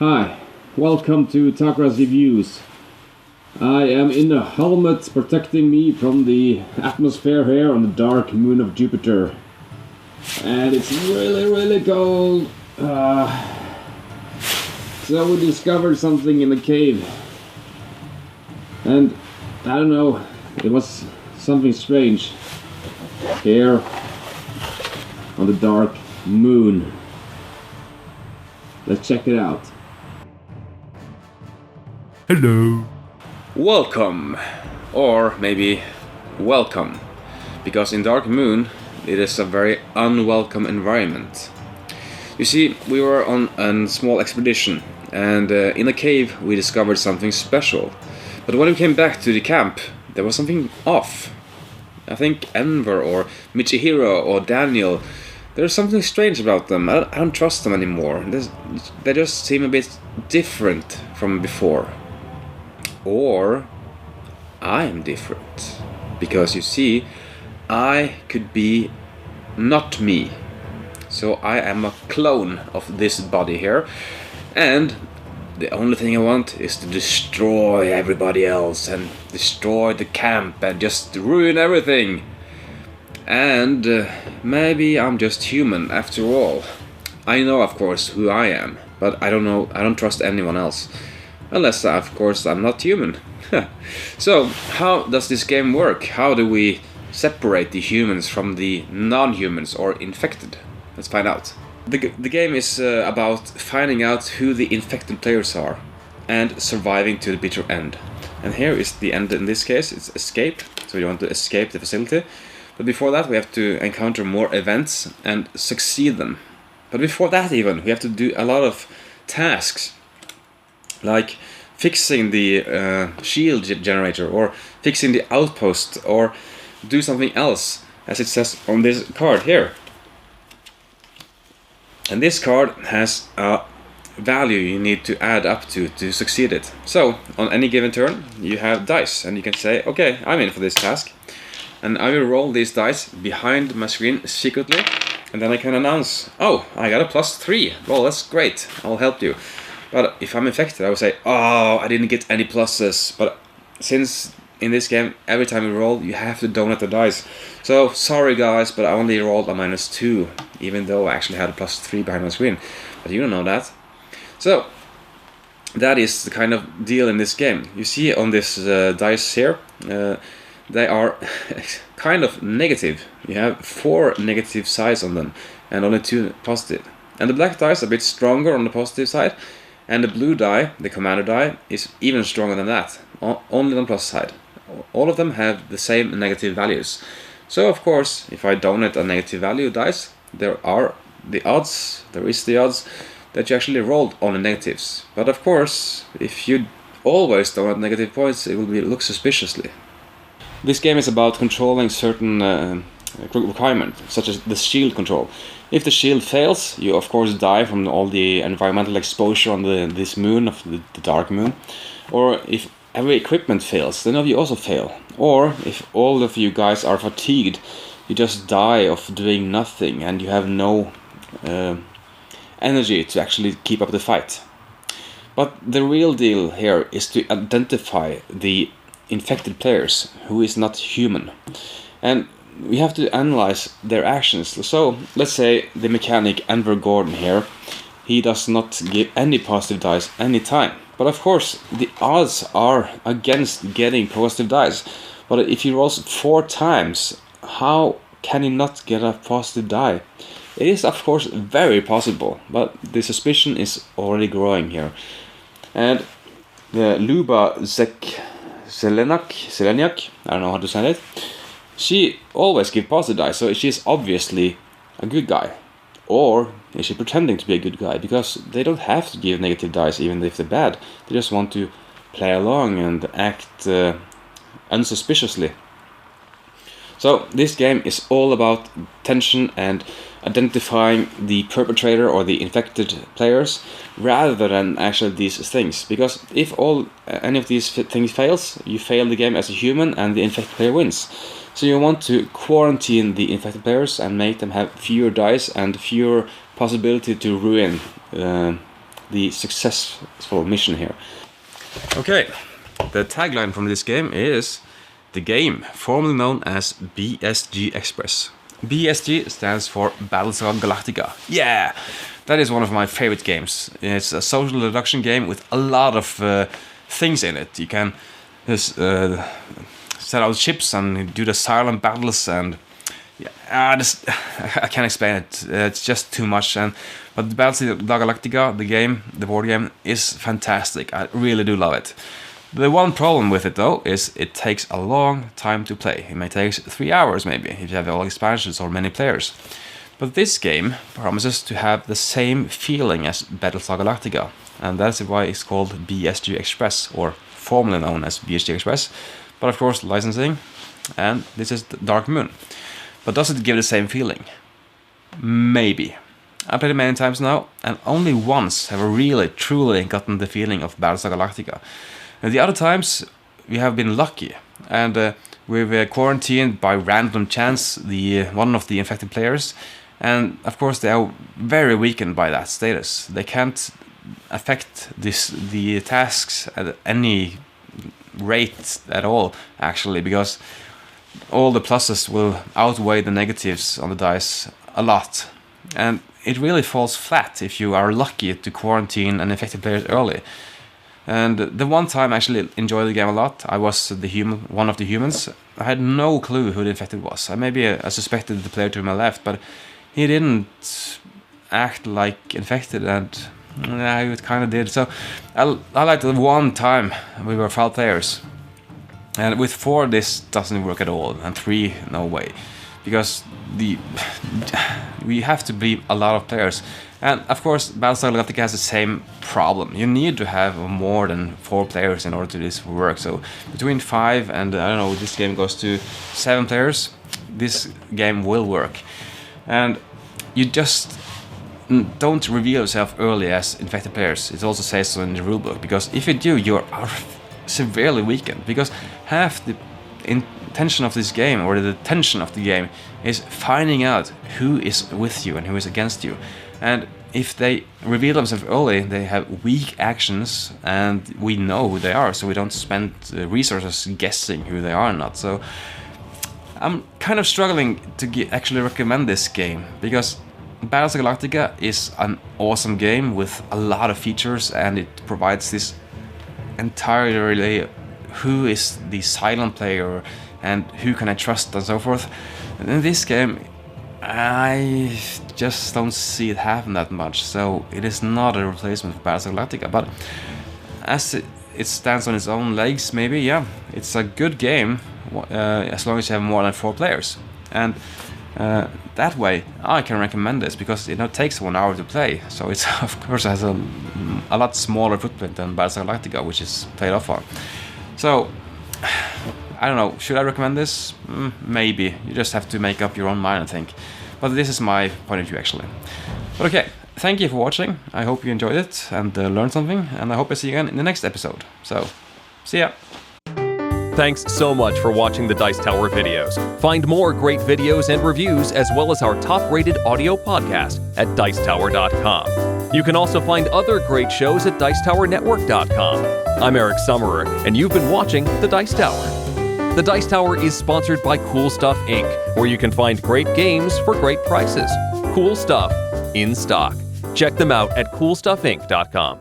Hi, welcome to Takras Reviews. I am in a helmet protecting me from the atmosphere here on the dark moon of Jupiter. And it's really cold. So we discovered something in the cave. And I don't know, it was something strange here on the dark moon. Let's check it out. Hello. Welcome, or maybe welcome, because in Dark Moon it is a very unwelcome environment. You see, we were on a small expedition, and in a cave we discovered something special. But when we came back to the camp, there was something off. I think Enver or Michihiro or Daniel, there's something strange about them. I don't trust them anymore. They just seem a bit different from before. Or I am different, because you see, I could be not me. So I am a clone of this body here, and the only thing I want is to destroy everybody else and destroy the camp and just ruin everything. And maybe I'm just human after all. I know, of course, who I am, but I don't trust anyone else. Unless, of course, I'm not human. So, how does this game work? How do we separate the humans from the non-humans or infected? Let's find out. The game is about finding out who the infected players are and surviving to the bitter end. And here is the end in this case, it's escape. So you want to escape the facility. But before that we have to encounter more events and succeed them. But before that even, we have to do a lot of tasks. Like fixing the shield generator, or fixing the outpost, or do something else, as it says on this card here. And this card has a value you need to add up to succeed it. So, on any given turn, you have dice, and you can say, okay, I'm in for this task. And I will roll these dice behind my screen secretly, and then I can announce, oh, I got a +3. Well, that's great, I'll help you. But if I'm infected, I would say, oh, I didn't get any pluses. But since in this game, every time you roll, you have to donate the dice. So, sorry guys, but I only rolled a -2, even though I actually had a +3 behind my screen. But you don't know that. So, that is the kind of deal in this game. You see on this dice here, they are kind of negative. You have 4 negative sides on them, and only 2 positive. And the black dice are a bit stronger on the positive side. And the blue die, the commander die, is even stronger than that, only on the plus side. All of them have the same negative values. So of course, if I donate a negative value dice, there is the odds that you actually rolled only negatives. But of course, if you always donate negative points, it will look suspiciously. This game is about controlling certain requirements, such as the shield control. If the shield fails, you of course die from all the environmental exposure on this moon, of the dark moon. Or if every equipment fails, then you also fail. Or if all of you guys are fatigued, you just die of doing nothing and you have no energy to actually keep up the fight. But the real deal here is to identify the infected players who is not human. And we have to analyze their actions. So, let's say the mechanic Enver Gordon here, he does not give any positive dice any time. But of course, the odds are against getting positive dice. But if he rolls 4 times, how can he not get a positive die? It is of course very possible, but the suspicion is already growing here. And the Luba Zeleniak, I don't know how to say it, she always gives positive dice, so she's obviously a good guy. Or is she pretending to be a good guy? Because they don't have to give negative dice even if they're bad. They just want to play along and act unsuspiciously. So this game is all about tension and identifying the perpetrator or the infected players rather than actually these things. Because if any of these things fails, you fail the game as a human and the infected player wins. So you want to quarantine the infected players and make them have fewer dice and fewer possibility to ruin the successful mission here. Okay, the tagline from this game is the game, formerly known as BSG Express. BSG stands for Battlestar Galactica. Yeah, that is one of my favorite games. It's a social deduction game with a lot of things in it. You can just set out ships and do the silent battles, and I can't explain it. It's just too much. But Battlestar Galactica, the board game, is fantastic. I really do love it. The one problem with it, though, is it takes a long time to play. It may take 3 hours, maybe, if you have all expansions or many players. But this game promises to have the same feeling as Battlestar Galactica, and that's why it's called BSG Express, or formerly known as BSG Express. But of course, licensing, and this is Dark Moon. But does it give the same feeling? Maybe. I played it many times now, and only once have I really, truly gotten the feeling of Battlestar Galactica. And the other times, we have been lucky, and we've quarantined by random chance one of the infected players, and of course they are very weakened by that status. They can't affect the tasks at any rate at all, actually, because all the pluses will outweigh the negatives on the dice a lot. And it really falls flat if you are lucky to quarantine an infected player early. And the one time I actually enjoyed the game a lot, I was one of the humans. I had no clue who the infected was. I suspected the player to my left, but he didn't act like infected, and he kind of did. So I liked the one time we were 5 players. And with 4 this doesn't work at all, and 3 no way, because we have to be a lot of players. And of course, Battlestar Galactica has the same problem. You need to have more than 4 players in order to this work. So between 5 and I don't know, this game goes to 7 players, this game will work. And you just don't reveal yourself early as infected players. It also says so in the rulebook, because if you do, you are severely weakened, because half the intention of this game, or the tension of the game, is finding out who is with you and who is against you. And if they reveal themselves early, they have weak actions, and we know who they are, so we don't spend resources guessing who they are or not. So I'm kind of struggling to actually recommend this game, because Battlestar Galactica is an awesome game with a lot of features, and it provides this entirely who is the silent player and who can I trust and so forth. And in this game, I just don't see it happen that much, so it is not a replacement for Battlestar Galactica. But as it stands on its own legs, maybe, yeah, it's a good game as long as you have more than 4 players. And that way, I can recommend this, because it takes 1 hour to play, so it's of course has a lot smaller footprint than Battlestar Galactica, which is played off on. So I don't know, should I recommend this? Maybe. You just have to make up your own mind, I think. But this is my point of view, actually. But okay, thank you for watching. I hope you enjoyed it and learned something, and I hope I see you again in the next episode. So, see ya! Thanks so much for watching the Dice Tower videos. Find more great videos and reviews, as well as our top-rated audio podcast at Dicetower.com. You can also find other great shows at Dicetowernetwork.com. I'm Eric Summerer, and you've been watching The Dice Tower. The Dice Tower is sponsored by Cool Stuff Inc., where you can find great games for great prices. Cool stuff in stock. Check them out at CoolStuffInc.com.